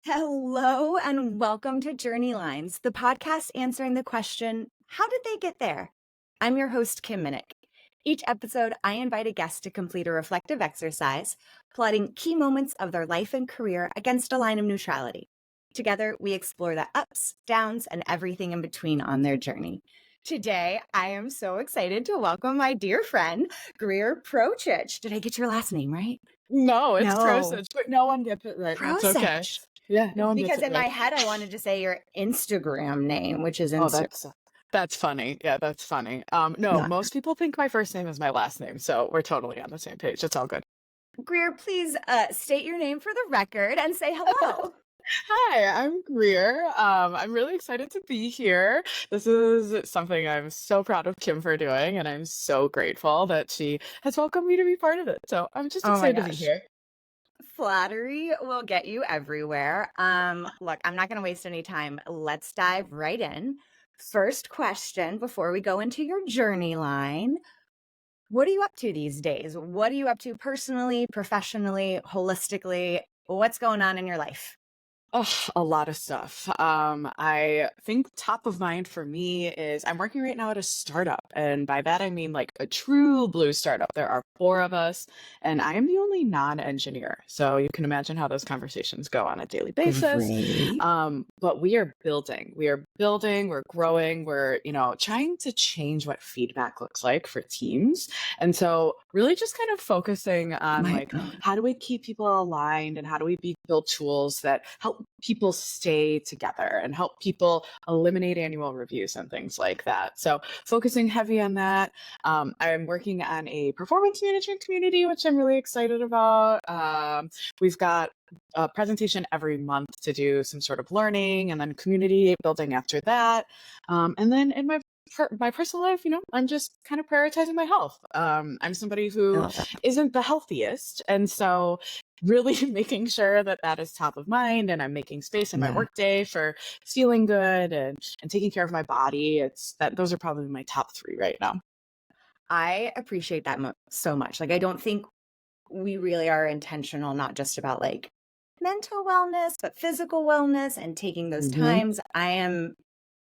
Hello and welcome to Journey Lines, the podcast answering the question, how did they get there? I'm your host, Kim Minnick. Each episode, I invite a guest to complete a reflective exercise, plotting key moments of their life and career against a line of neutrality. Together, we explore the ups, downs, and everything in between on their journey. Today, I am so excited to welcome my dear friend, Greer Procich. Did I get your last name right? No, it's No. Procich, but no one gets it right, and that's okay. Procich. Yeah, no one gets Because it in my right. head, I wanted to say your Instagram name, which is Oh, Insta. that's funny. Yeah, that's funny. No, No. most people think my first name is my last name, so we're totally on the same page. It's all good. Greer, please state your name for the record and say hello. Hi, I'm Greer. I'm really excited to be here. This is something I'm so proud of Kim for doing, and I'm so grateful that she has welcomed me to be part of it. So I'm just Oh my excited to be gosh. here. Flattery will get you everywhere. Look, I'm not going to waste any time. Let's dive right in. First question before we go into your journey line. What are you up to these days? What are you up to personally, professionally, holistically? What's going on in your life? Oh, a lot of stuff. I think top of mind for me is I'm working right now at a startup. And by that, I mean like a true blue startup. There are four of us, and I am the only non-engineer. So you can imagine how those conversations go on a daily basis. Great. But we are building, we're growing, we're trying to change what feedback looks like for teams. And so really just kind of focusing on My like, how do we keep people aligned and how do we build tools that help people stay together and help people eliminate annual reviews and things like that. So focusing heavy on that. I'm working on a performance management community, which I'm really excited about. We've got a presentation every month to do some sort of learning and then community building after that. And then in my personal life, I'm just kind of prioritizing my health. I'm somebody I who love that. isn't the healthiest, and so really making sure that that is top of mind, and I'm making space in my Yeah. workday for feeling good and taking care of my body. It's that those are probably my top three right now. I appreciate that so much. Like, I don't think we really are intentional, not just about like mental wellness, but physical wellness and taking those Hmm. times. I am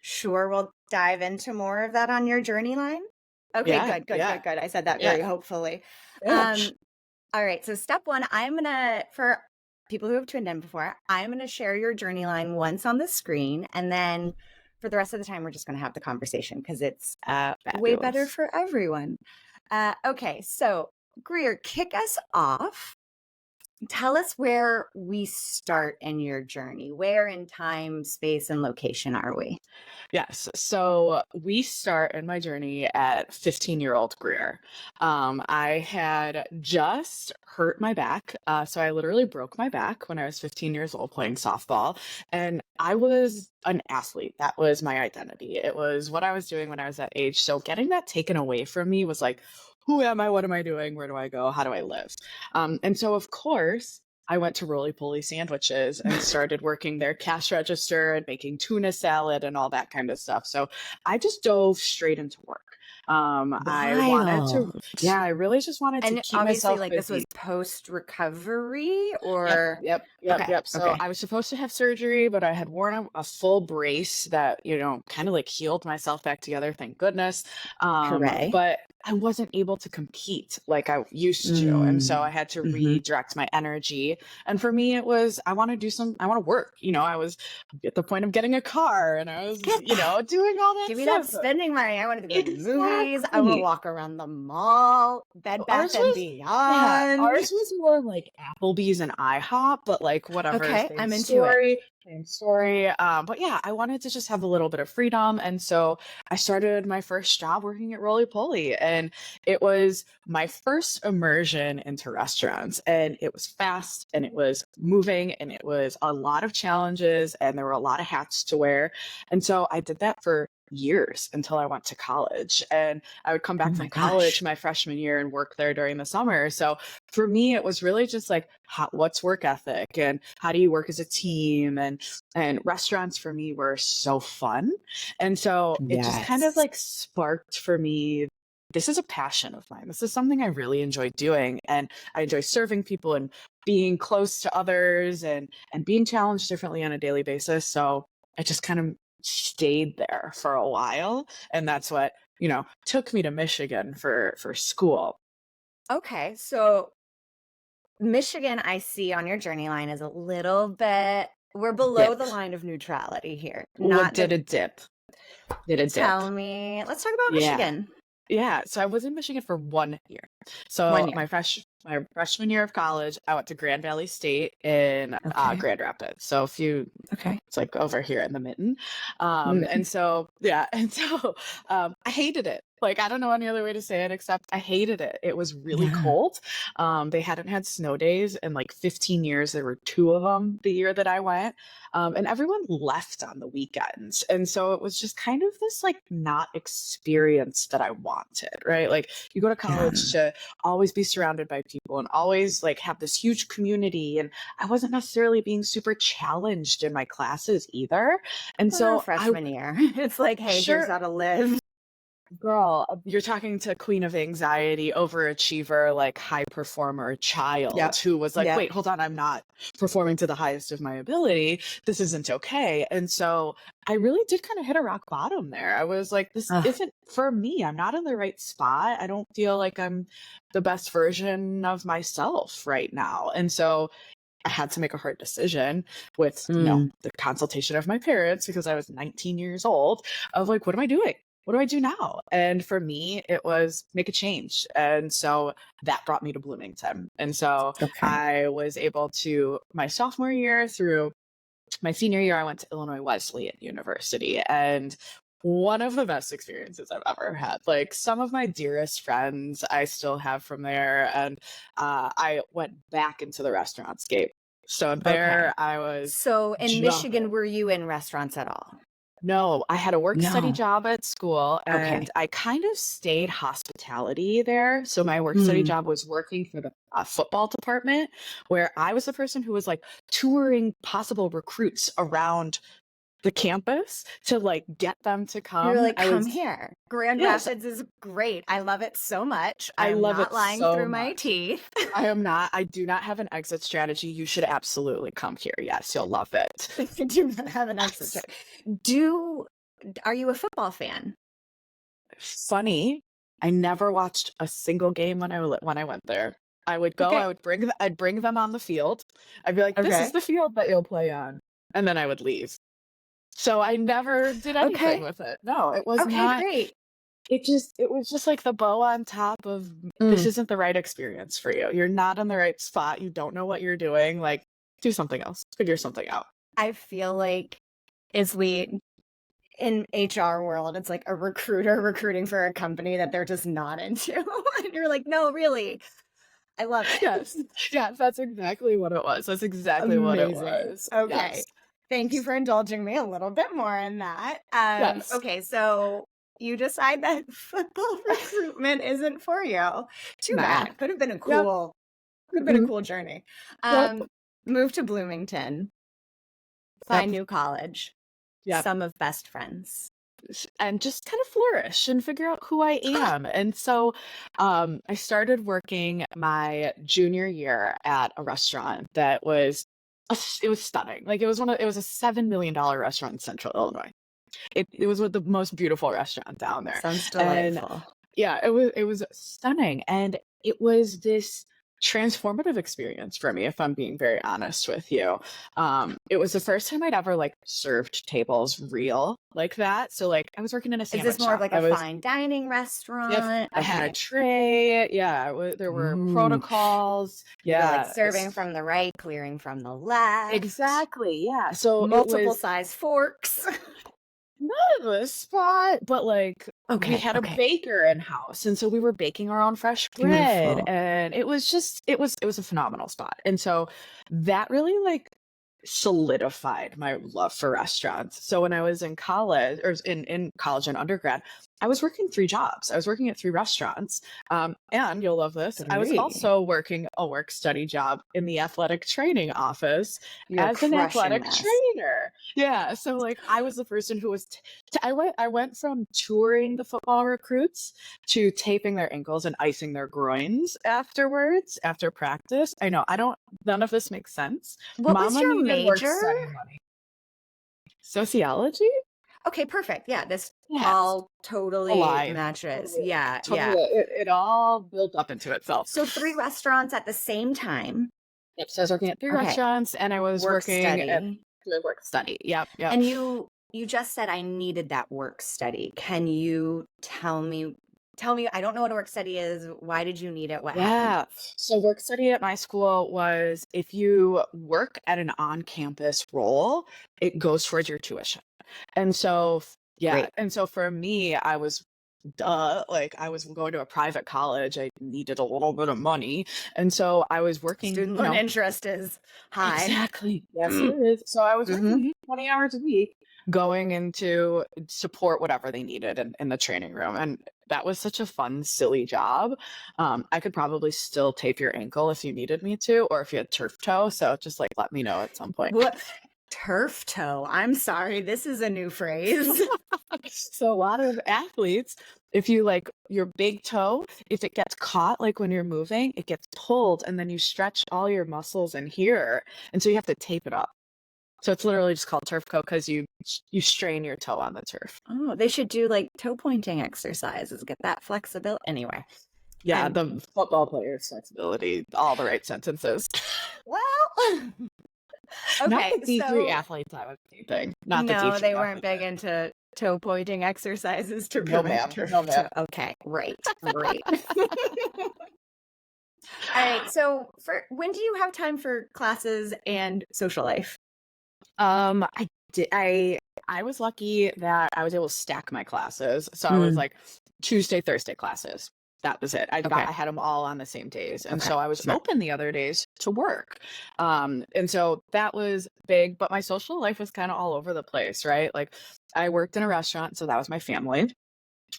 sure we'll dive into more of that on your journey line. Okay, Yeah, good, good, yeah, good, good. I said that yeah, very hopefully. yeah. Um, all right. So step one, for people who have tuned in before, I'm gonna share your journey line once on the screen, and then for the rest of the time, we're just gonna have the conversation because it's way better Fabulous. for everyone. Okay, so Greer, kick us off. Tell us where we start in your journey. Where in time, space, and location are we? Yes. So we start in my journey at 15-year-old Greer. I had just hurt my back. So I literally broke my back when I was 15 years old playing softball. And I was an athlete. That was my identity. It was what I was doing when I was that age. So getting that taken away from me was like, who am I? What am I doing? Where do I go? How do I live? And so, of course, I went to Roly Poly Sandwiches and started working their cash register and making tuna salad and all that kind of stuff. So I just dove straight into work. I wanted to, Wild. yeah, I really just wanted to And keep obviously, myself like this was busy. post recovery Yep, or yep, yep, okay, yep. So okay. I was supposed to have surgery, but I had worn a full brace that, kind of like healed myself back together, thank goodness. Hooray. But I wasn't able to compete like I used to. And so I Mm. had to Hmm. redirect my energy. And for me, it was, I want to work. I was at the point of getting a car and I was, Get that. doing all that Give me that stuff. spending money. I want to go to the movies. I want to Exactly. walk around the mall, Bed Bath Ours and was yeah, Beyond. ours was more like Applebee's and IHOP, but like whatever, Okay, I'm into it. same story. But yeah, I wanted to just have a little bit of freedom, and so I started my first job working at Roly Poly, and it was my first immersion into restaurants, and it was fast, and it was moving, and it was a lot of challenges, and there were a lot of hats to wear, and so I did that for years until I went to college, and I would come Oh back my from college gosh. my freshman year and work there during the summer. So for me, it was really just like, what's work ethic and how do you work as a team? And restaurants for me were so fun. And so it just kind of Yes. like sparked for me this is a passion of mine. This is something I really enjoy doing. And I enjoy serving people and being close to others and being challenged differently on a daily basis. So I just kind of stayed there for a while. And that's what, took me to Michigan for school. Okay, so Michigan, I see on your journey line is a little bit, we're below Dip. the line of neutrality here. What Not did the, a dip? Did a dip. tell me, let's talk about Yeah. Michigan. Yeah, so I was in Michigan for 1 year. 1 So year. my freshman year of college, I went to Grand Valley State in Okay. Grand Rapids. So Okay. it's like over here in the mitten. Mm. And so yeah, and so I hated it. Like I don't know any other way to say it except I hated it. It was really Yeah. cold. They hadn't had snow days in like 15 years. There were 2 of them the year that I went. And everyone left on the weekends. And so it was just kind of this like not experience that I wanted, right? Like you go to Yeah. college to always be surrounded by people and always like have this huge community. And I wasn't necessarily being super challenged in my classes either. And Well, so freshman year, it's like, hey, here's sure, how to live. girl, you're talking to queen of anxiety, overachiever, like high performer child Yep. who was like, Yep. wait, hold on, I'm not performing to the highest of my ability. This isn't okay. And so I really did kind of hit a rock bottom there. I was like, this Ugh. isn't for me. I'm not in the right spot. I don't feel like I'm the best version of myself right now. And so I had to make a hard decision with, Mm. the consultation of my parents because I was 19 years old of like, what am I doing? What do I do now? And for me, it was make a change. And so that brought me to Bloomington. And so Okay. I was able to, my sophomore year through my senior year, I went to Illinois Wesleyan University. And one of the best experiences I've ever had. Like some of my dearest friends I still have from there. And I went back into the restaurant scape. So there I was. So in Michigan, were you in restaurants at all? No, I had a work study No. job at school Okay. and I kind of stayed hospitality there. So my work study Mm. job was working for the football department where I was the person who was like touring possible recruits around the campus to like get them to come. You're like, I come was here. Grand yes, Rapids is great. I love it so much. I I'm love not it lying so through my much. teeth. I do not have an exit strategy. You should absolutely come here. Yes, you'll love it. I do not have an exit Yes. strategy. Are you a football fan? Funny, I never watched a single game when I went there. I would go, Okay. I'd bring them on the field. I'd be like, this Okay. is the field that you'll play on. And then I would leave. So I never did anything Okay. with it. No, it was Okay, not. great. It was just like the bow on top of this isn't the right experience for you. You're not in the right spot. You don't know what you're doing. Like, do something else. Figure something out. I feel like in HR world, it's like a recruiter recruiting for a company that they're just not into. And you're like, no, really. I love it. Yes. Yes, that's exactly what it was. That's exactly what it Amazing. was. Okay. Yes. Thank you for indulging me a little bit more in that. Yes. Okay, so you decide that football recruitment isn't for you. Too Nah. bad. Could have been a Yep. cool journey. Yep. Move to Bloomington, find new college, Yep. some of best friends. And just kind of flourish and figure out who I am. And so I started working my junior year at a restaurant that was it was stunning. Like it was a $7 million restaurant in Central Illinois. It was the most beautiful restaurant down there. Sounds And delightful. yeah, it was stunning. And it was this transformative experience for me, if I'm being very honest with you. It was the first time I'd ever like served tables real like that. So like I was working in a Is sandwich this more of shop. like a fine dining restaurant? Yep, I had a Okay. tray. Yeah, there were Ooh. protocols. You're like Yeah, serving from the right, clearing from the left. exactly. Yeah, so it Multiple was size forks. not the spot, but like we Okay. had a Okay. baker in house, and so we were baking our own fresh bread, Beautiful. and it was a phenomenal spot. And so that really like solidified my love for restaurants. So when I was in college or in college and undergrad, I was working 3 jobs. I was working at 3 restaurants. And you'll love this. I was 3. also working a work study job in the athletic training office You're as an crushing athletic this. trainer. Yeah. So like I was the person who was I went from touring the football recruits to taping their ankles and icing their groins afterwards after practice. I know I don't none of this makes sense. What was Mama your needed work major? study money. Sociology? Okay, perfect. Yeah, this Yes. all totally Aligned. matches. Totally. Yeah, Totally. yeah. It all built up into itself. So 3 restaurants at the same time. Yep. So I was working at 3 Okay, restaurants and I was work working at study. the work study. Yep. Yep. And you just said I needed that work study. Can you tell me I don't know what a work study is. Why did you need it? What happened? Yeah. So work study at my school was if you work at an on-campus role, it goes towards your tuition. And so, yeah. Great. And so for me, I was like I was going to a private college. I needed a little bit of money. And so I was working, Student loan interest is high. exactly. Yes, it is. So I was Mm-hmm. working 20 hours a week going into support whatever they needed in the training room. And that was such a fun, silly job. I could probably still tape your ankle if you needed me to, or if you had turf toe. So just like let me know at some point. What turf toe? I'm sorry, this is a new phrase. So a lot of athletes, if you like your big toe, if it gets caught like when you're moving, it gets pulled and then you stretch all your muscles in here. And so you have to tape it up. So it's literally just called turf toe because you strain your toe on the turf. Oh, they should do like toe pointing exercises, get that flexibility. Anyway, Yeah, I'm the football player's flexibility, all the right sentences. well. Not Okay, the D3 so athletes I was taping. Not the no, D3 they weren't big athletes. into toe pointing exercises to No, prevent ma'am. turf No, toe. ma'am. Okay, great. All right, so for when do you have time for classes and social life? I did. I was lucky that I was able to stack my classes. So I was Mm, like Tuesday, Thursday classes. That was it. okay, I had them all on the same days, and okay, so I was smart. open the other days to work. And so that was big. But my social life was kind of all over the place, right? Like I worked in a restaurant, so that was my family.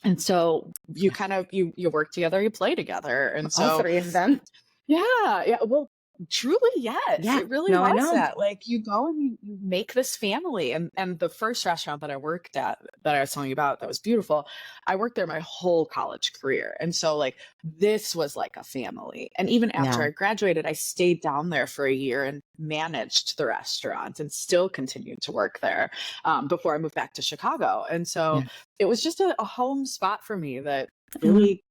And so you Yeah, kind of you work together, you play together, and all so 3 of them. yeah, yeah. Well, truly, yes. Yeah, It really no, I was know. that. Like you go and you make this family. And the first restaurant that I worked at that I was telling you about that was beautiful, I worked there my whole college career. And so like this was like a family. And even after Yeah, I graduated, I stayed down there for a year and managed the restaurant and still continued to work there before I moved back to Chicago. And so yeah. it was just a home spot for me that Mhm. really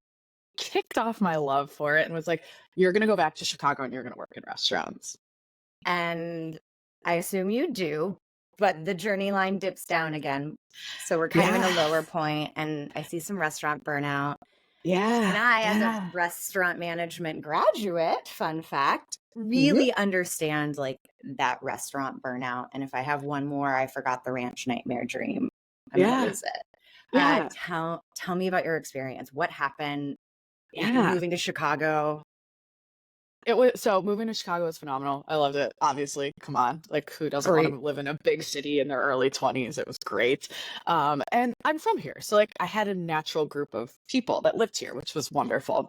kicked off my love for it and was like, you're going to go back to Chicago and you're going to work in restaurants. And I assume you do, but the journey line dips down again. So we're kind of in a Yeah. lower point, and I see some restaurant burnout. And Yeah. I, as a Yeah. restaurant management graduate, fun fact, Mhm. really understand like that restaurant burnout. And if I have one more, I forgot the ranch nightmare dream, I'm gonna Yeah. lose it. Yeah. Tell me about your experience. What happened? You're Yeah. moving to Chicago. It was so moving to Chicago was phenomenal. I loved it. Obviously, come on, like who doesn't want Great. to live in a big city in their early 20s? It was great. And I'm from here, so like I had a natural group of people that lived here, which was wonderful.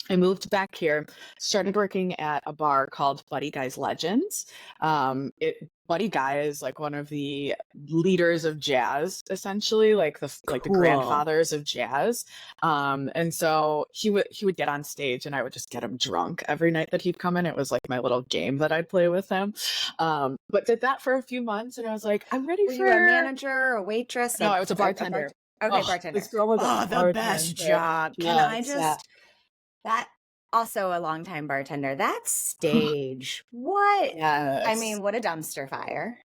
I moved back here, started working at a bar called Buddy Guy's Legends. Buddy Guy is like one of the leaders of jazz, essentially, like the Cool. grandfathers of jazz. And so he would get on stage, and I would just get him drunk every night that he'd come in. It was like my little game that I'd play with him. But did that for a few months, and I was like, I'm ready Were you a for. manager, a waitress, No, I was a a bartender. okay, Oh, bartender. this girl was a Oh, the best bartender. job. Can I Yes, yeah. just that also a longtime bartender. That stage. What? I Yes. mean, what a dumpster fire.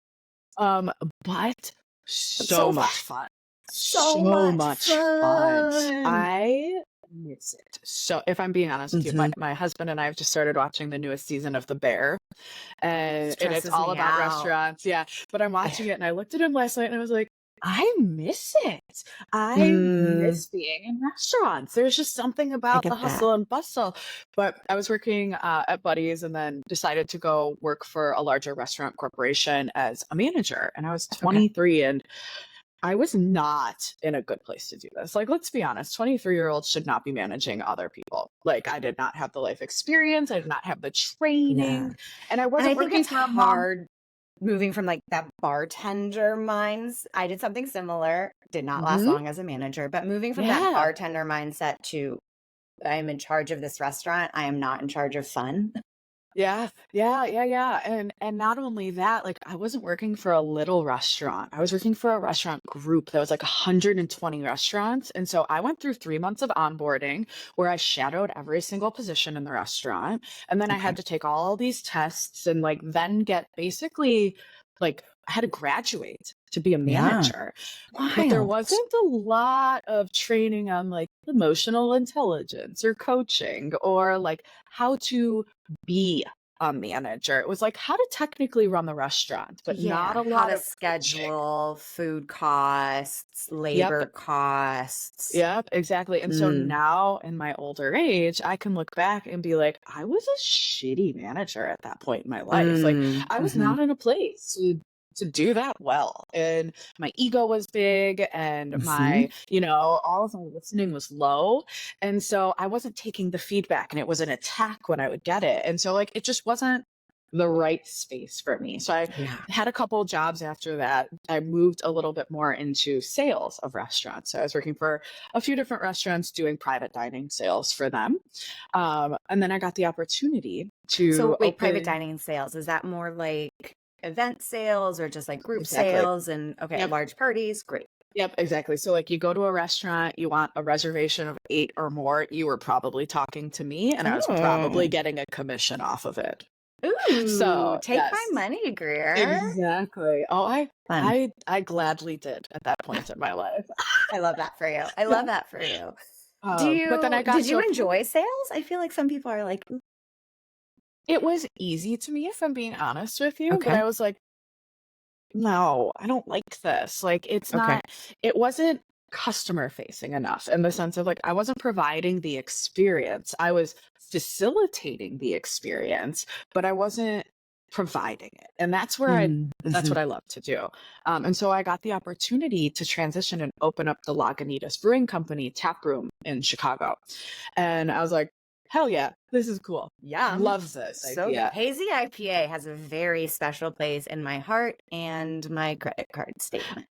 Um, but But so so fun. much fun. So So much much fun. fun. I miss it. So if I'm being honest with you, Mhm. my husband and I have just started watching the newest season of The Bear, and it's Stresses all me about out. restaurants. Yeah, but I'm watching it and I looked at him last night and I was like, I miss it. I Mm, miss being in restaurants. There's just something I about the get that. hustle and bustle. But I was working at Buddy's and then decided to go work for a larger restaurant corporation as a manager. And I was Okay. 23 and I was not in a good place to do this. Like, let's be honest, 23-year-olds should not be managing other people. Like, I did not have the life experience, I did not have the Yeah. training, and I And I wasn't think working it's for a mom. hard moving from like that bartender minds. I did something similar, did not last Hmm. long as a manager, but moving from that Yeah. bartender mindset to I'm in charge of this restaurant, I am not in charge of fun. Yeah, yeah, yeah, yeah. And not only that, like I wasn't working for a little restaurant. I was working for a restaurant group that was like 120 restaurants. And so I went through 3 months of onboarding where I shadowed every single position in the restaurant. And then I Okay. had to take all these tests and like then get basically like I had to graduate to be a Yeah. manager. But there Wild. wasn't a lot of training on like emotional intelligence or coaching or like how to be a manager. It was like how to technically run the restaurant, but not Yeah. a How lot to of coaching. schedule food costs, Yep. labor costs. Yep, exactly. And so Mm. now in my older age, I can look back and be like, I was a shitty manager at that point in my life. Like Mm. I was Hmm. not in a place to do that well. And my ego was big and Hmm. my, all of my listening was low. And so I wasn't taking the feedback and it was an attack when I would get it. And so like it just wasn't the right space for me. So I Yeah. had a couple of jobs after that. I moved a little bit more into sales of restaurants. So I was working for a few different restaurants doing private dining sales for them. And then I got the opportunity to So wait, private open dining sales, is that more like event sales or just like group exactly. sales and okay, Yep. large parties? Great. Yep, exactly. So like you go to a restaurant, you want a reservation of 8 or more, you were probably talking to me and I was probably Oh. getting a commission off of it. Ooh, So, take my yes. money, Greer. Exactly. Oh, Fun. I gladly did at that point in my life. I love that for you. I love that for you. But then I got Did to you a point. enjoy sales? I feel like some people are like, "Ooh, It was easy to me, if I'm being honest with you, but okay, I was like, "No, I don't like this." Like, okay. it wasn't customer facing enough in the sense of like, I wasn't providing the experience. I was facilitating the experience, but I wasn't providing it. And Mm, that's mhm. what I love to do. And so I got the opportunity to transition and open up the Lagunitas Brewing Company tap room in Chicago. And I was like, hell yeah, this is cool. Yum. Love this So good. idea. Hazy IPA has a very special place in my heart and my credit card statement.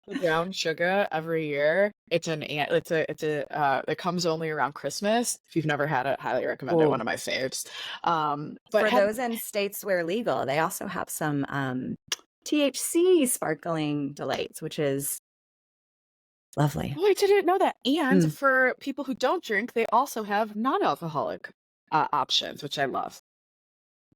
The brown sugar every year. It comes only around Christmas. If you've never had it, highly recommend it. One Oh, of my faves. But for had those in states where legal, they also have some THC sparkling delights, which is lovely. oh, I didn't know that. And Mm. for people who don't drink, they also have non-alcoholic options, which I love.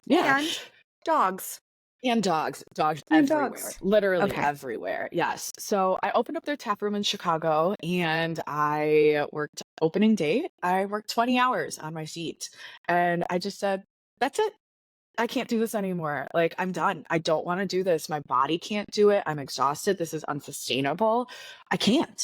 Yeah. And dogs. And dogs And everywhere, dogs. literally Okay. everywhere. Yes. So I opened up their tap room in Chicago and I worked opening day. I worked 20 hours on my feet and I just said, that's it. I can't do this anymore. Like, I'm done. I don't want to do this. My body can't do it. I'm exhausted. This is unsustainable. I can't.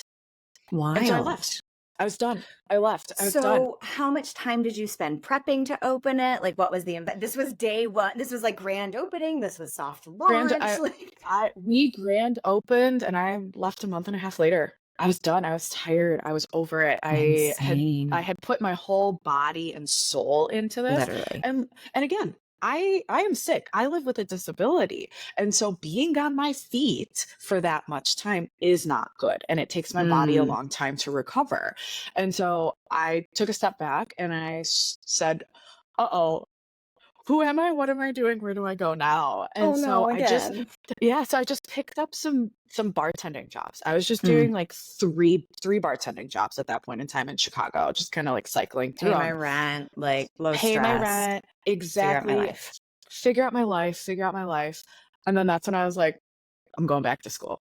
And so I Wild. left. I was done. I left. I was done. So, how much time did you spend prepping to open it? Like, what was the this was day one. This was like grand opening. This was soft Grand launch. Like, we grand opened and I left a month and a half later. I was done. I was tired. I was over it. I insane. had put my whole body and soul into this. Literally. And again, I am sick. I live with a disability. And so being on my feet for that much time is not good. And it takes my body a Mm. long time to recover. And so I took a step back and said, uh-oh, who am I? What am I doing? Where do I go now? Oh And so no, I just again. yeah, so I just picked up some bartending jobs. I was just Mm. doing like three bartending jobs at that point in time in Chicago, just kind of like cycling through Pay my them. rent, like low Pay my stress, rent, figure out my exactly. life. Figure out my life. And then that's when I was like, I'm going back to school.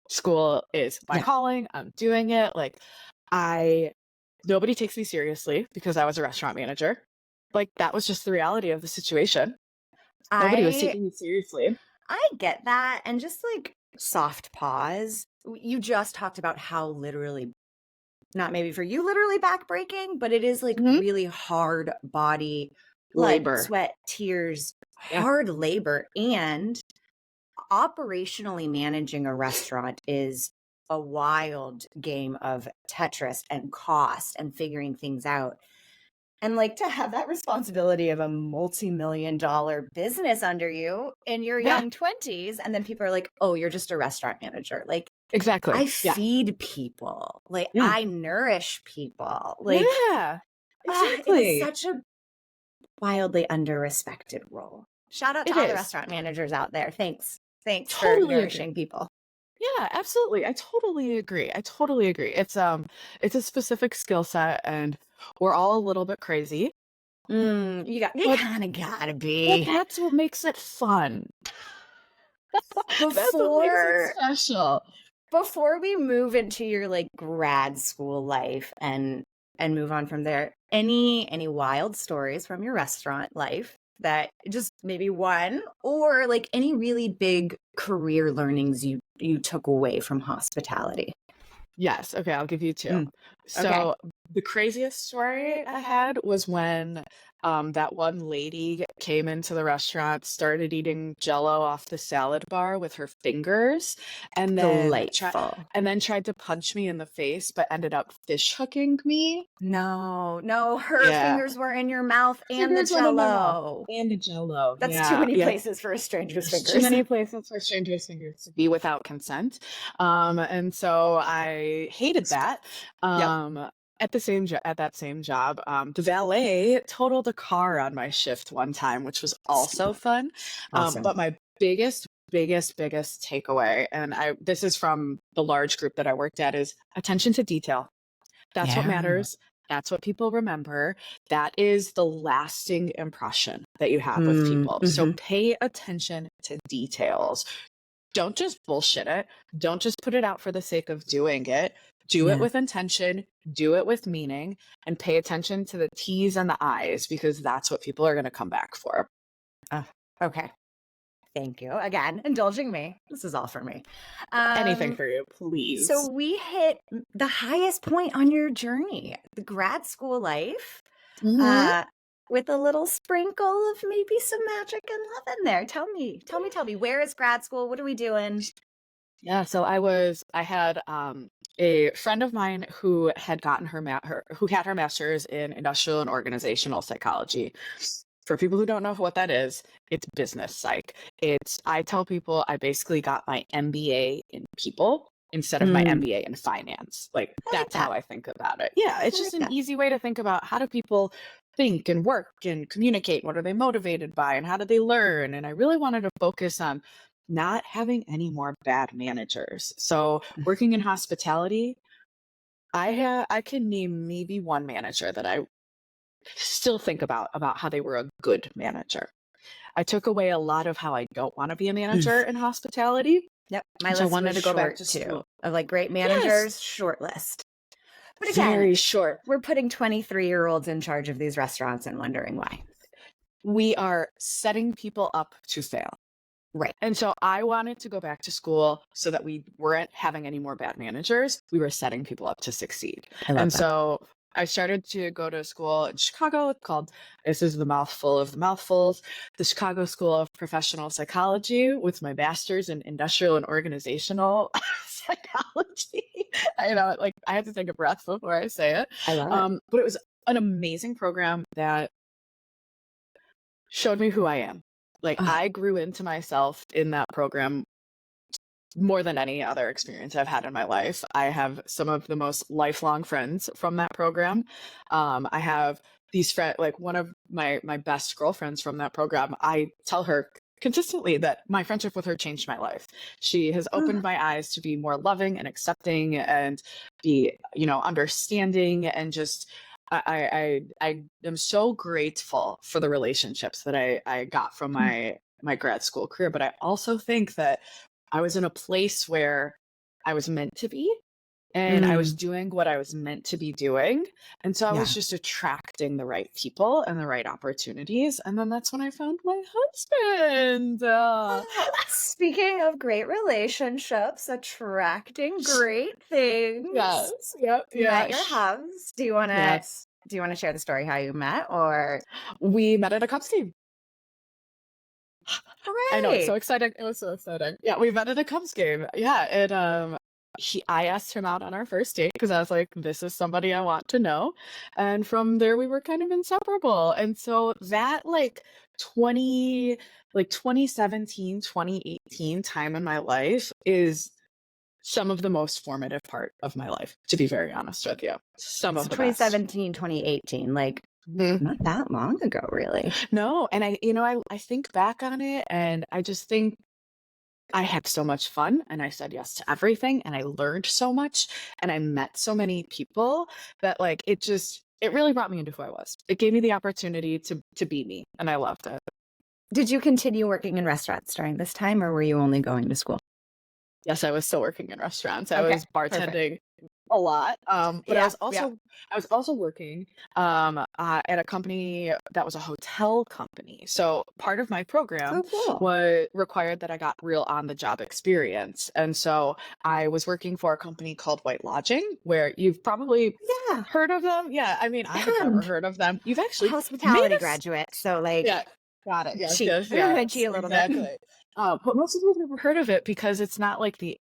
School is my Yeah. calling. I'm doing it. Like I nobody takes me seriously because I was a restaurant manager. Like that was just the reality of the situation. Nobody was I taking me seriously. I get that. And just like soft pause. You just talked about how literally, not maybe for you literally backbreaking, but it is like Mhm. really hard body, blood, Labor. sweat, tears, Yeah. hard labor. And operationally managing a restaurant is a wild game of Tetris and cost and figuring things out. And like to have that responsibility of a multi-million dollar business under you in your Yeah. young 20s. And then people are like, oh, you're just a restaurant manager. Like, Exactly. I Yeah. feed people, like, Yeah. I nourish people. Like, Yeah. it is Exactly. such a wildly underrespected role. Shout out It to all the is. restaurant managers out there. Thanks. Thanks for Totally agree. nourishing people. Yeah, absolutely. I totally agree. I totally agree. It's a specific skill set and we're all a little bit crazy, You but kind of gotta but be. that's what makes it fun. That's what makes it Before special. before we move into your like grad school life and move on from there, any wild stories from your restaurant life that just maybe one, or like any really big career learnings you took away from hospitality? Yes. Okay, I'll give you two. Okay. So the craziest story I had was when that one lady came into the restaurant, started eating jello off the salad bar with her fingers, and then Delightful. tried to punch me in the face, but ended up fish hooking me. No, her Yeah. fingers were in your mouth and the Fingers went in my mouth jello. and the jello. That's too Yeah. many Yeah. places for a stranger's There's too fingers. many places for strangers' fingers to be without consent. And so I hated that. Yep. At that same job, the valet totaled a car on my shift one time, which was also fun. Awesome. But my biggest takeaway, and this is from the large group that I worked at, is attention to detail. That's what Yeah. matters. That's what people remember. That is the lasting impression that you have with people. So Mm-hmm. pay attention to details. Don't just bullshit it. Don't just put it out for the sake of doing it. Do it Yeah. with intention, do it with meaning, and pay attention to the T's and the I's because that's what people are going to come back for. Okay. Thank you. Again, indulging me. This is all for me. Anything for you, So please. we hit the highest point on your journey, the grad school life, Mhm. uh, with a little sprinkle of maybe some magic and love in there. Tell me, where is grad school? What are we doing? Yeah, so I had a friend of mine who had gotten who had her master's in industrial and organizational psychology. For people who don't know what that is, it's business psych. I tell people I basically got my MBA in people instead of my Mm, MBA in finance. Like I like that's that. how I think about it. Yeah, I it's like just an that. easy way to think about how do people think and work and communicate, what are they motivated by and how do they learn? And I really wanted to focus on not having any more bad managers. So working in hospitality, I can name maybe one manager that I still think about how they were a good manager. I took away a lot of how I don't want to be a manager in hospitality, Yep. My so I list wanted was to go back short to too, school. of like great Yes, managers, short list. But again, very short. we're putting 23-year-olds in charge of these restaurants and wondering why. We are setting people up to fail. Right. And so I wanted to go back to school so that we weren't having any more bad managers. We were setting people up to succeed. I love And that. so I started to go to school in Chicago called, this is the mouthful of the mouthfuls, the Chicago School of Professional Psychology with my master's in industrial and organizational psychology. I know, like I have to take a breath before I say it. I love it. But it was an amazing program that showed me who I am. Like Oh, I grew into myself in that program more than any other experience I've had in my life. I have some of the most lifelong friends from that program. I have these friends, like one of my best girlfriends from that program. I tell her consistently that my friendship with her changed my life. She has opened my eyes to be more loving and accepting and be, understanding and just I am so grateful for the relationships that I got from my grad school career. But I also think that I was in a place where I was meant to be. and I was Mm. doing what I was meant to be doing. And so I was Yeah. just attracting the right people and the right opportunities. And then that's when I found my husband. Oh, speaking of great relationships, attracting great things. Yes. Yep. You met Yeah. your hubs. Yes. Do you want to share the story how you met or We met at a Cubs game. I know, it's so hooray? exciting. It was so exciting. Yeah, we met at a Cubs game. Yeah, and I asked him out on our first date because I was like, this is somebody I want to know. And from there we were kind of inseparable. And so that 20 2017, 2018 time in my life is some of the most formative part of my life, to be very honest with you. Some So of the best. 2017, 2018, like Mhm. not that long ago, really. No, and I think back on it and I just think I had so much fun and I said yes to everything and I learned so much and I met so many people that it really brought me into who I was. It gave me the opportunity to be me and I loved it. Did you continue working in restaurants during this time or were you only going to school? Yes, I was still working in restaurants. I Okay, was perfect. bartending a lot. But Yeah, yeah. I was also working at a company that was a hotel company. So part of my program Oh, cool. was required that I got real on the job experience. And so I was working for a company called White Lodging, where you've probably Yeah. heard of them. Yeah, I mean, I had never heard of them. You've actually made Hospitality us. graduate, so like Yeah, got it. Yes, cheat. yes, yes, Cheat a little bit. exactly. But most people have never heard of it because it's not like they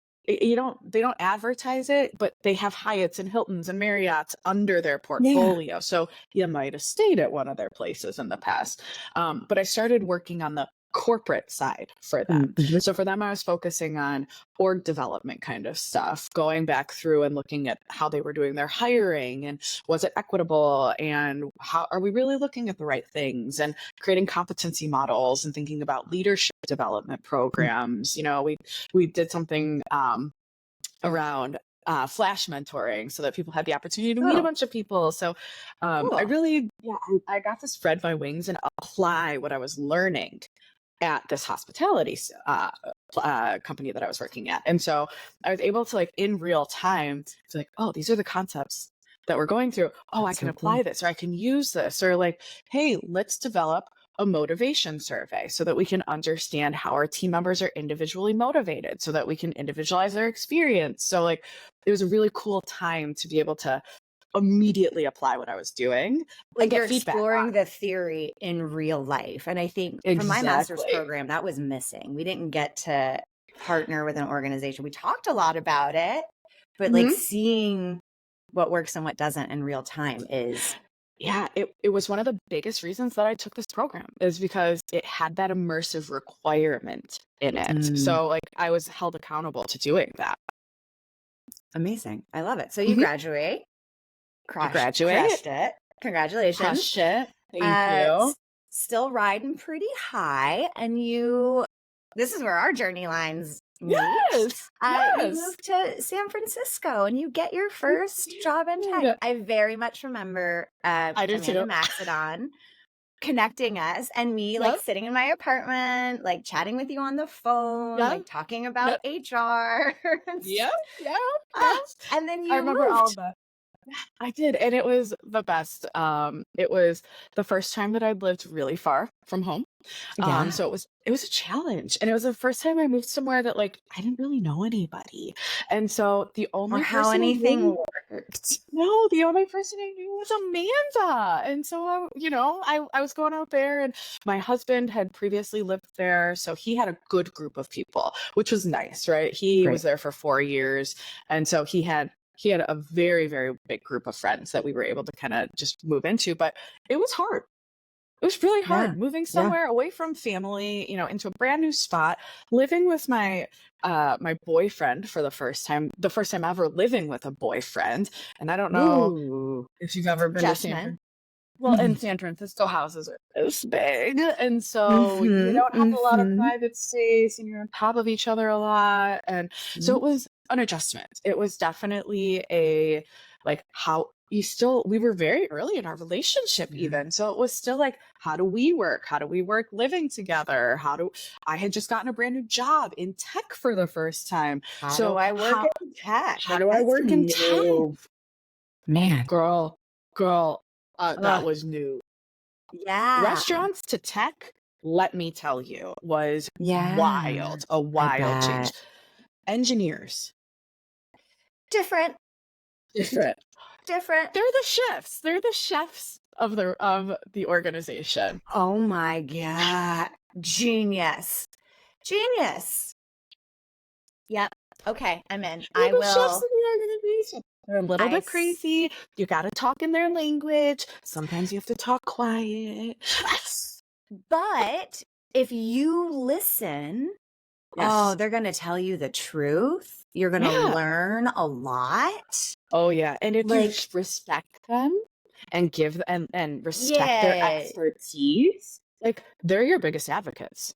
don't advertise it, but they have Hyatts and Hiltons and Marriotts under their Yeah. portfolio. So you might have stayed at one of their places in the past. But I started working on the corporate side for them. Mhm. So for them, I was focusing on org development kind of stuff, going back through and looking at how they were doing their hiring and was it equitable and how are we really looking at the right things and creating competency models and thinking about leadership development programs. We did something around flash mentoring so that people had the opportunity to meet a Oh, bunch of people. So I cool. really, yeah, I got to spread my wings and apply what I was learning at this hospitality company that I was working at. And so I was able to in real time, it's like, oh, these are the concepts that we're going through. Oh, I That's can so cool. apply this or I can use this or hey, let's develop a motivation survey so that we can understand how our team members are individually motivated so that we can individualize their experience. So it was a really cool time to be able to immediately apply what I was doing and Like get you're feedback exploring on. the theory in real life. And I think from my master's Exactly. program, that was missing. We didn't get to partner with an organization. We talked a lot about it, but like Mhm. seeing what works and what doesn't in real time is Yeah, it was one of the biggest reasons that I took this program is because it had that immersive requirement in it. mm, So I was held accountable to doing that. amazing. I love it. So you Mhm. graduate, I graduate, crushed it. Congratulations. crushed it. Thank Uh, you. s- Still riding pretty high. And this is where our journey lines meet. Yes, You yes. move to San Francisco and you get your I first job in tech. did. I very much remember I do Amanda too. Maxidon connecting us and me like Yep, sitting in my apartment, like chatting with you on the phone, yep, like talking about yep, HR. yep, yep, Ah, yep. and then I you remember all of moved. that. I did, and it was the best. It was the first time that I'd lived really far from home. Yeah. So it was a challenge, and it was the first time I moved somewhere that I didn't really know anybody, and so the Or only how person I anything knew, worked. no, the only person I knew was Amanda, and so I was going out there, and my husband had previously lived there, so he had a good group of people, which was nice, right? He was Great. there for 4 years, and so he had a very, very big group of friends that we were able to kind of just move into, but it was hard. It was really Yeah. hard moving Yeah. somewhere away from family, into a brand new spot, living with my boyfriend for the first time ever living with a boyfriend. And I don't know Ooh. if you've ever been to San Adjustment. Francisco. Well, in San Francisco, houses are this big, and so you Mm-hmm. don't have a lot of Mm-hmm. private space, and you're on top of each other a lot, and so it was an adjustment. It was definitely a how we were very early in our relationship Yeah. even. So it was still like, how do we work? How do we work living together? I had just gotten a brand new job in tech for the first time. How do So I work in tech? how Like, do I that's work in tech? new. Man. Girl, that Ugh. was new. Yeah. Restaurants to tech, let me tell you, was Yeah. a I wild change. bet. Engineers, Different. different. Different. They're the chefs. They're the chefs of the organization. Oh my God. Genius. Genius. Yep. Okay, I'm in. They're I the chefs will. of the organization. They're a little I. bit crazy. You got to talk in their language. Sometimes you have to talk quiet. But if you listen, oh, Yes. they're going to tell you the truth. You're going to Yeah. learn a lot. Oh yeah. And if you Like, respect them and give and respect their yeah, expertise, like they're your biggest advocates.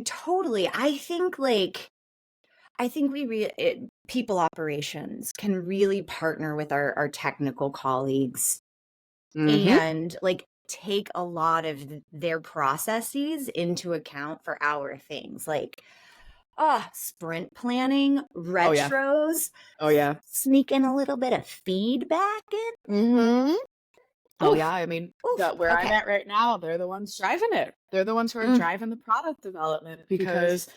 totally. I think people operations can really partner with our technical colleagues Mm-hmm. and like take a lot of their processes into account for our things like sprint planning, Oh yeah. retros, Oh yeah. sneak in a little bit of feedback in. Mm-hmm. Oh yeah. Oof, I mean, oof. where I'm Okay. at right now, they're the ones driving it. They're the ones who are Mm, driving the product development because because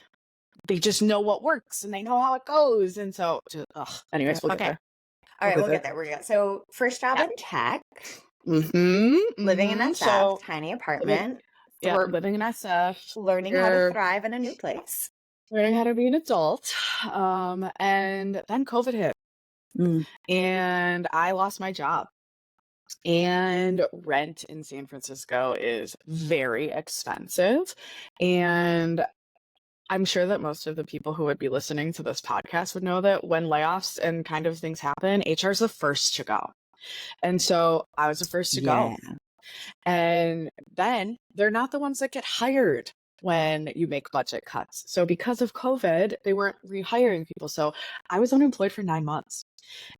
they just know what works and they know how it goes. And so, anyways, we'll get okay. there. All We'll right, get we'll there. get there. We're good. So first job Yeah. in tech, Mm-hmm. living in Mm-hmm. SF, So tiny living, apartment, yeah, living in SF, learning how to you're thrive in a new place. learning how to be an adult. And then COVID hit Mm, and I lost my job. And rent in San Francisco is very expensive. And I'm sure that most of the people who would be listening to this podcast would know that when layoffs and kind of things happen, HR is the first to go. And so I was the first to go. yeah. And then they're not the ones that get hired when you make budget cuts. So because of COVID, they weren't rehiring people. So I was unemployed for 9 months.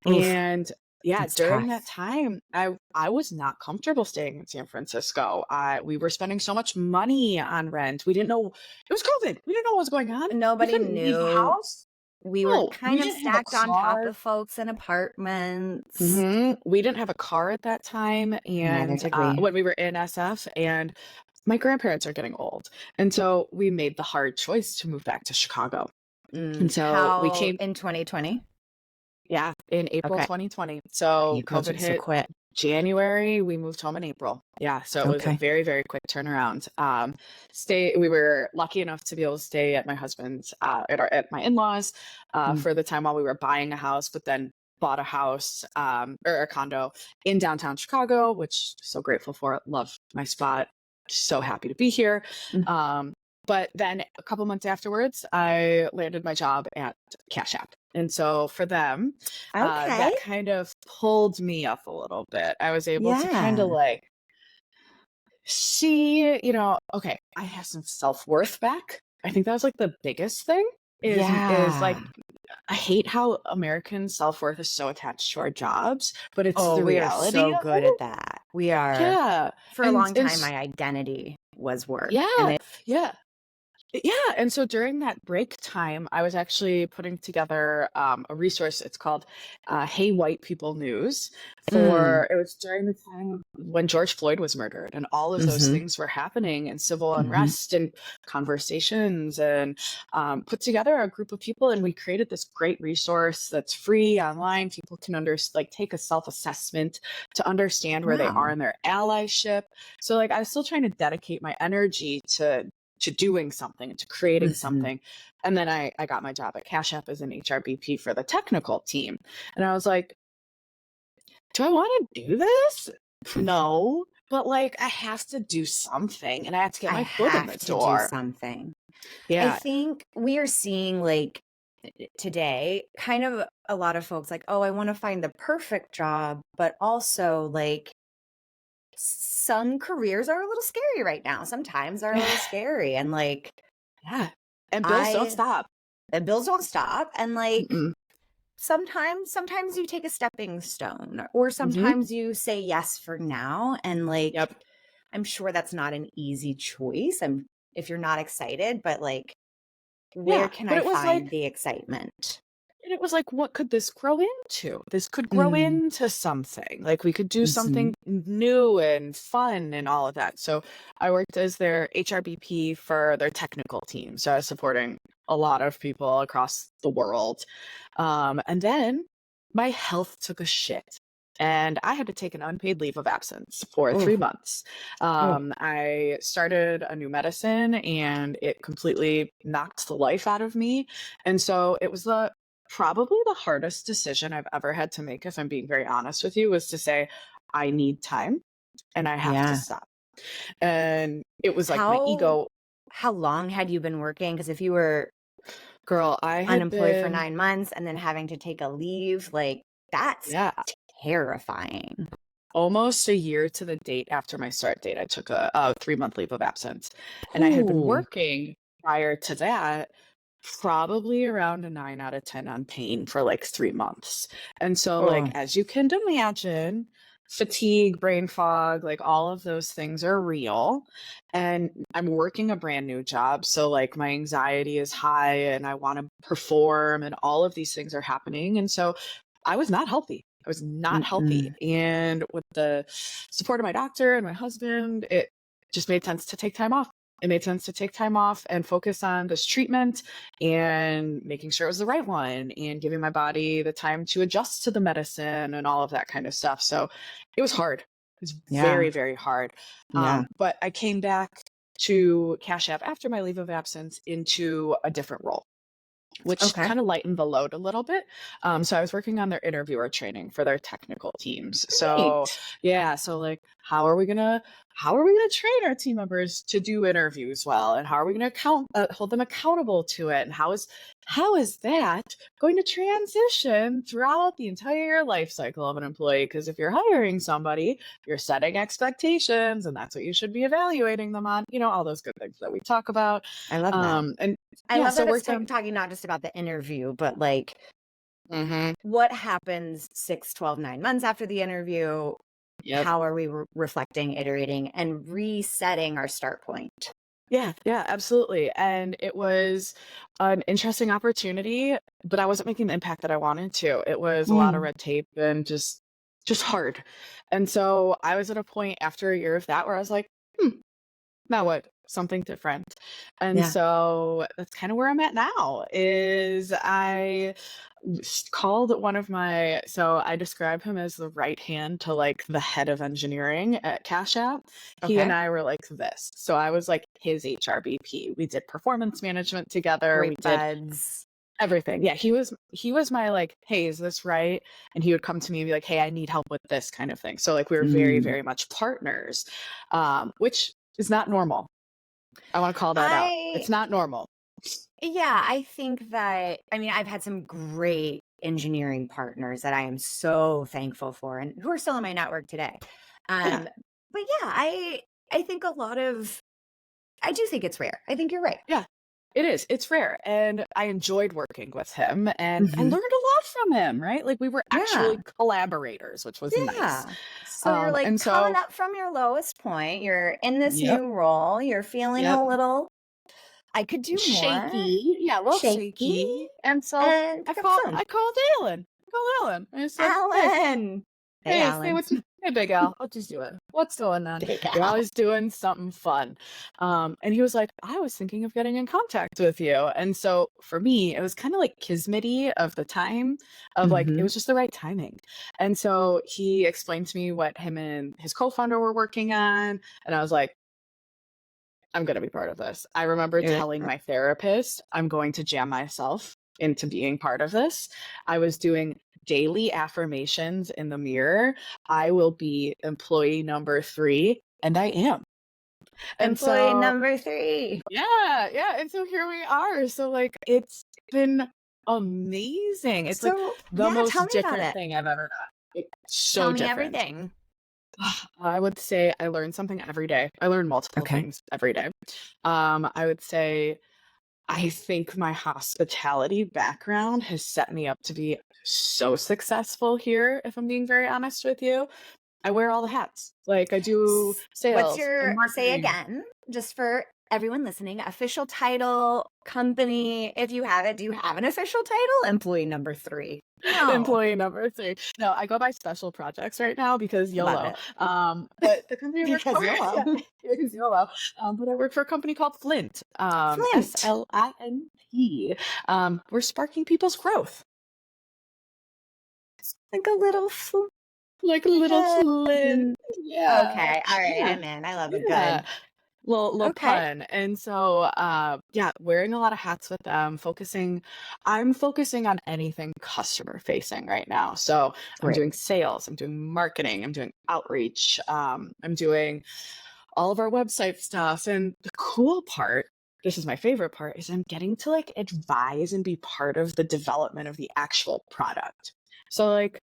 Oof, And yeah, that's during tough. that time, I was not comfortable staying in San Francisco. We were spending so much money on rent. We didn't know it was COVID. We didn't know what was going on. We Nobody couldn't leave the knew. house. We were No, we kind of didn't have a stacked on top car. of folks in apartments. We didn't have a car at that time, Neither and did we. when we were in SF, and my grandparents are getting old, and so we made the hard choice to move back to Chicago. And so we How came, in 2020? yeah, in April Okay. 2020. So April, COVID so hit quick. January, we moved home in April. Yeah, so it was a Okay. very, very quick turnaround. We were lucky enough to be able to stay at my husband's, at my in-laws, Mm. for the time while we were buying a house, but then bought a house, or a condo in downtown Chicago, which so grateful for. Love my spot. So happy to be here. Mm. But then a couple months afterwards, I landed my job at Cash App. And so for them, Okay. that kind of pulled me up a little bit. I was able to kind of Yeah. like see, okay, I have some self-worth back. I think that was like the biggest thing is like, Yeah. I hate how American self-worth is so attached to our jobs, but it's Oh, the we are reality so of good it. at that. We are, Yeah. for a long time, my identity was work. And Yeah. it, Yeah. Yeah, and so during that break time, I was actually putting together a resource. It's called "Hey White People News." mm, It was during the time when George Floyd was murdered, and all of those mm-hmm, things were happening, and civil mm-hmm. unrest and conversations, and put together a group of people, and we created this great resource that's free online. People can take a self-assessment to understand where they are Wow. in their allyship. So like I was still trying to dedicate my energy to doing something, to creating Mm-hmm. something. And then I got my job at Cash App as an HRBP for the technical team. And I was like, do I want to do this? No, but like I have to do something and I have to get I my foot in have the to do door. something. I Yeah. think we are seeing like today kind of a lot of folks like, oh, I want to find the perfect job, but also like some careers are a little scary right now. Sometimes are a little scary. And like, Yeah. And bills don't stop. and bills don't stop. And like, Mm-mm. sometimes you take a stepping stone, or Mhm. sometimes you say yes for now. And like, Yep. I'm sure that's not an easy choice. If you're not excited, but like, where Yeah, can but I it was find like the excitement? and it was like, what could this grow into? This could grow Mm, into something. Like we could do mhm. something new and fun and all of that. So I worked as their HRBP for their technical team. So I was supporting a lot of people across the world. And then my health took a shit. And I had to take an unpaid leave of absence for Oh, 3 months. oh, I started a new medicine and it completely knocked the life out of me. And so it was probably the hardest decision I've ever had to make, if I'm being very honest with you, was to say, I need time and I have to yeah. stop. And it was like my How ego, how long had you been working? Because if you were girl, I had unemployed for been, 9 months and then having to take a leave, like that's yeah, terrifying. almost a year to the date after my start date. I took a 3 month leave of absence. And I had been Ooh. working prior to that, probably around a 9 out of 10 on pain for like 3 months. And so, like, Oh, as you can imagine, fatigue, brain fog, like all of those things are real. And I'm working a brand new job. So, like, my anxiety is high and I want to perform, and all of these things are happening. And so, I was not healthy. I was not healthy. mm-mm. And with the support of my doctor and my husband, it just made sense to take time off. It made sense to take time off and focus on this treatment and making sure it was the right one and giving my body the time to adjust to the medicine and all of that kind of stuff. So it was hard. It was Yeah, very, very hard. yeah. But I came back to Cash App after my leave of absence into a different role, which Okay. kind of lightened the load a little bit. So I was working on their interviewer training for their technical teams. So Great. yeah, so like how are we gonna train our team members to do interviews well, and how are we gonna hold them accountable to it, and how is that going to transition throughout the entire life cycle of an employee? Because if you're hiring somebody, you're setting expectations, and that's what you should be evaluating them on. All those good things that we talk about. I love that. And I yeah, love so that it's worked on. talking not just about the interview, but like Mhm. what happens 6, 12, 9 months after the interview? Yep. How are we reflecting, iterating, and resetting our start point? Yeah, yeah, absolutely. And it was an interesting opportunity, but I wasn't making the impact that I wanted to. It was a lot of Mm. red tape and just hard. And so I was at a point after a year of that where I was like, now what? Something different. And Yeah. so that's kind of where I'm at now is I called one of my so I describe him as the right hand to like the head of engineering at Cash App. He and Okay. I were like this. So I was like his HRBP. We did performance management together. Great We did buds. everything. Yeah, he was my like, "Hey, is this right?" And he would come to me and be like, "Hey, I need help with this," kind of thing. So like we were very, Mm. very much partners, which is not normal. I want to call that out. I It's not normal. Yeah, I think that I mean, I've had some great engineering partners that I am so thankful for and who are still in my network today. Yeah, Um, but yeah, I think a lot of I do think it's rare. I think you're right. yeah. It is. It's rare. And I enjoyed working with him and I Mhm. learned a lot from him, right? Like we were Yeah. actually collaborators, which was nice. Yeah. So you're like And coming so, up from your lowest point. You're in this yep, new role. You're feeling yep. a little, I could do more, Shaky. Yeah, a little shaky, shaky. And so and I pick up the called phone. I called Alan. I called Alan. And I said, Hey, Alan. Hey, hey, Alan. hey, Big Al, what you doing? What's going on? Big You're Al. always doing something fun. And he was like, I was thinking of getting in contact with you. And so for me, it was kind of like kismety of the time of like, it Mhm. was just the right timing. And so he explained to me what him and his co-founder were working on. And I was like, I'm going to be part of this. I remember You're like, telling my therapist, I'm going to jam myself into being part of this. I was doing daily affirmations in the mirror. I will be employee number 3, and I am. And employee so, number 3. yeah, yeah. And so here we are. So, like, it's been amazing. It's like So, the yeah, tell most me about different it. thing I've ever done. It's Tell so me different. everything. I would say I learn something every day. I learn multiple Okay. things every day. I would say I think my hospitality background has set me up to be so successful here, if I'm being very honest with you. I wear all the hats. Like I do What's sales and your, say marketing. again, just for everyone listening, official title, company, if you have it, do you have an official title? Employee number 3. No. Employee number 3. No, I go by special projects right now because Love YOLO. it. But the company I work Because for, YOLO. yeah, because YOLO. But I work for a company called Flint, Flint. SLINT. We're sparking people's growth, Like a little like a little Flint. Flint. Yeah, Okay. All right. yeah, I'm in. I love a yeah. good. Little Okay. pun. And so, yeah, wearing a lot of hats with them, I'm focusing on anything customer facing right now. So I'm Great. doing sales, I'm doing marketing, I'm doing outreach, I'm doing all of our website stuff. And the cool part, this is my favorite part, is I'm getting to like advise and be part of the development of the actual product. So like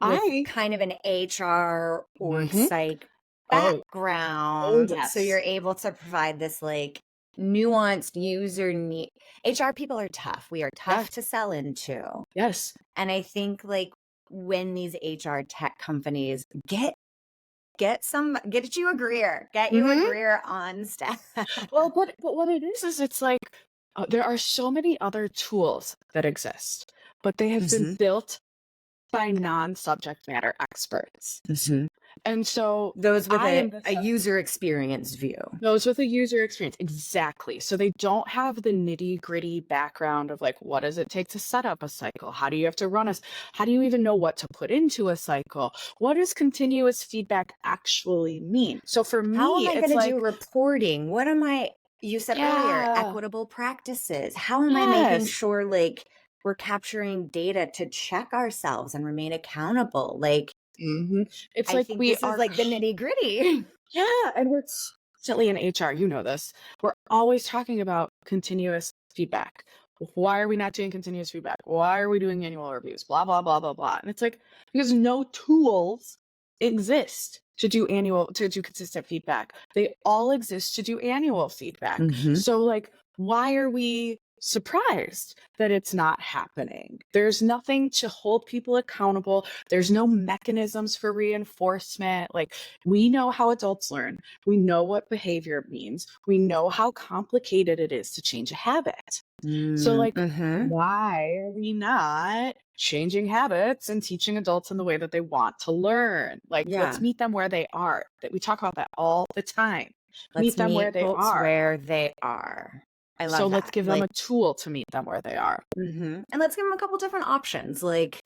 With I, kind of an HR org Mhm. psych Oh, oh background. So you're yes, able to provide this like nuanced user need. HR people are tough. We are tough yes, to sell into. yes. And I think like when these HR tech companies get you a Greer, get you a Hmm. Greer on staff. Well, but what it is it's like there are so many other tools that exist, but they have been Hmm. built by non-subject matter experts. Hmm. And so Those with I a, am the a user experience view. those with a user experience. Exactly. So they don't have the nitty-gritty background of like, what does it take to set up a cycle? How do you have to how do you even know what to put into a cycle? What does continuous feedback actually mean? So for How am me, I going it's to do like, reporting? What am I, you said earlier, yeah, equitable practices. How am I making yes. sure like we're capturing data to check ourselves and remain accountable? Like, Hmm. It's I like think we this is are, like the nitty gritty. yeah, and we're constantly in HR, you know this. We're always talking about continuous feedback. Why are we not doing continuous feedback? Why are we doing annual reviews? Blah, blah, blah, blah, blah. And it's like, because no tools exist to do consistent feedback. They all exist to do annual feedback. Hmm. So, like, why are we surprised that it's not happening? There's nothing to hold people accountable. There's no mechanisms for reinforcement. Like, we know how adults learn. We know what behavior means. We know how complicated it is to change a habit. So, like, Mm-hmm. why are we not changing habits and teaching adults in the way that they want to learn? Like, let's Yeah. meet them where they are. That we talk about that all the time. Let's Meet them where meet they folks are. where they are. I So love let's that. give them Like, a tool to meet them where they are. and let's give them a couple different options. Like,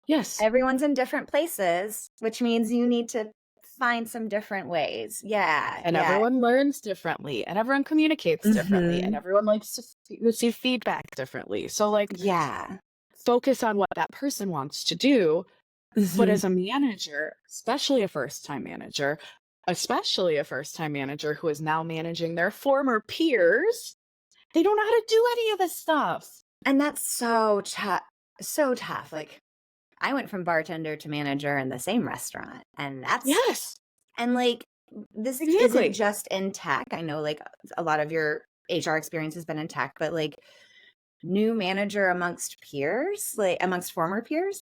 Yes. everyone's in different places, which means you need to find some different ways. Yeah, And yeah. everyone learns differently, and everyone communicates differently, and Mhm. everyone likes to receive feedback differently. So, like, Yeah. focus on what that person wants to do. But Mhm. as a manager, especially a first time manager who is now managing their former peers, they don't know how to do any of this stuff. And that's so tough. So tough. Like, I went from bartender to manager in the same restaurant, and Yes, like, this isn't exactly. just in tech. I know, like, a lot of your HR experience has been in tech, but like, new manager amongst peers, like amongst former peers,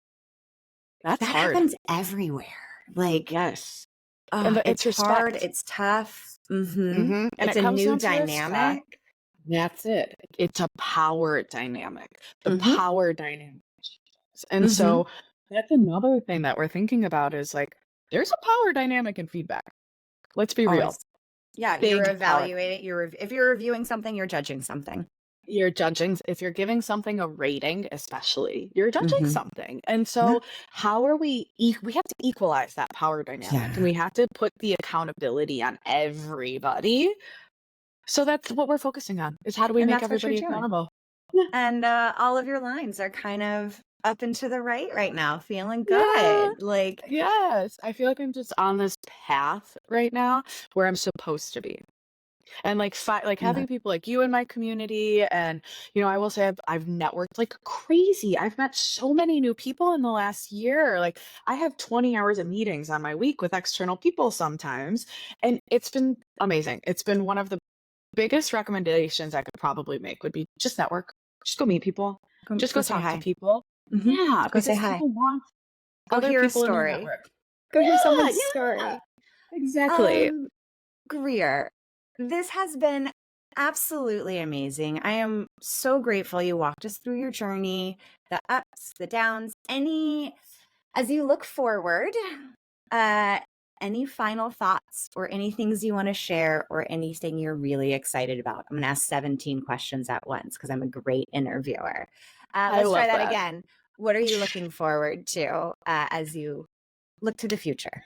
That's that hard. happens everywhere. Like, Yes. And oh, it's it's hard, respect. it's tough. And It's it a comes new down to dynamic. respect. That's it. It's a power dynamic. The Mhm. power dynamic. And Mhm. so that's another thing that we're thinking about is like, there's a power dynamic in feedback. Let's be real. Always. Yeah, you're Big power. evaluating, if you're reviewing something, you're judging something. You're judging, if you're giving something a rating, especially, you're judging Mhm. something. And Yeah. so how are we have to equalize that power dynamic, and Yeah. we have to put the accountability on everybody. So that's what we're focusing on, is how do we And make that's what you're everybody doing. accountable? Yeah. And all of your lines are kind of up and to the right now, feeling Yeah. good. Like, Yes. I feel like I'm just on this path right now where I'm supposed to be. And like like yeah. having people like you in my community, and I will say I've networked like crazy. I've met so many new people in the last year. Like I have 20 hours of meetings on my week with external people sometimes, and it's been amazing. It's been one of the biggest recommendations I could probably make would be just network. Just go meet people. Just Go go say talk to hi. people. Hmm. Yeah, Go say because hi. people want Go other hear a people in your story. network. Go hear Yeah, someone's yeah, story. exactly. Um, Greer, this has been absolutely amazing. I am so grateful you walked us through your journey, the ups, the downs. As you look forward, uh, any final thoughts or any things you want to share or anything you're really excited about? I'm going to ask 17 questions at once because I'm a great interviewer. I Let's try love that that. again. What are you looking forward to as you look to the future?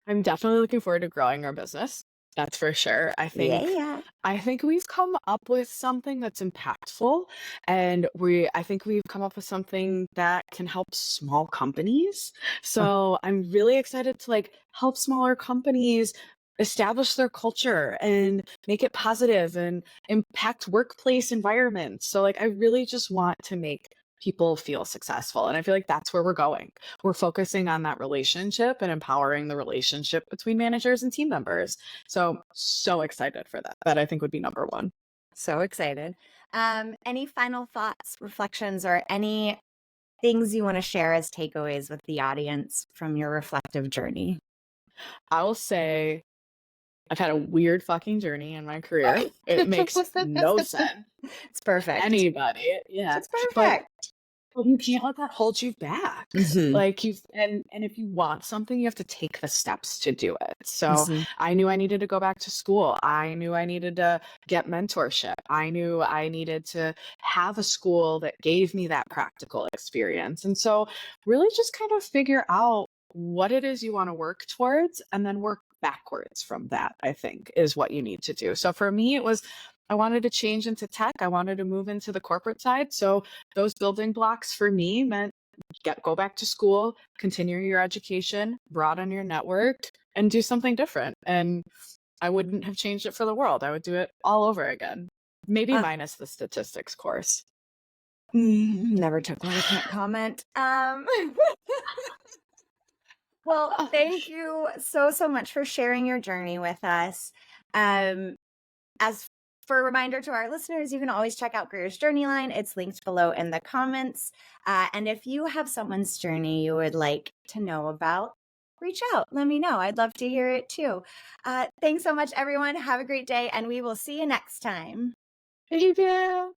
I'm definitely looking forward to growing our business. That's for sure. Yeah. I think we've come up with something that's impactful, and I think we've come up with something that can help small companies. So I'm really excited to like help smaller companies establish their culture and make it positive and impact workplace environments. So like I really just want to make people feel successful, and I feel like that's where we're going. We're focusing on that relationship and empowering the relationship between managers and team members. So excited for that. That I think would be number one. So excited. Any final thoughts, reflections, or any things you want to share as takeaways with the audience from your reflective journey? I will say I've had a weird fucking journey in my career. It makes no sense It's to perfect. anybody. Yeah. It's But perfect. Well, you can't let that hold you back. Hmm. Like you and if you want something, you have to take the steps to do it. So Hmm. I knew I needed to go back to school. I knew I needed to get mentorship. I knew I needed to have a school that gave me that practical experience. And so really just kind of figure out what it is you want to work towards and then work backwards from that, I think, is what you need to do. So for me, it was I wanted to change into tech. I wanted to move into the corporate side. So those building blocks for me meant go back to school, continue your education, broaden your network, and do something different. And I wouldn't have changed it for the world. I would do it all over again. Maybe Uh, minus the statistics course. Never took one. I can't comment. Well, Oh, thank you so much for sharing your journey with us. Um, as for a reminder to our listeners, you can always check out Greer's Journey Line. It's linked below in the comments. And if you have someone's journey you would like to know about, reach out. Let me know. I'd love to hear it too. Thanks so much, everyone. Have a great day, and we will see you next time. thank you.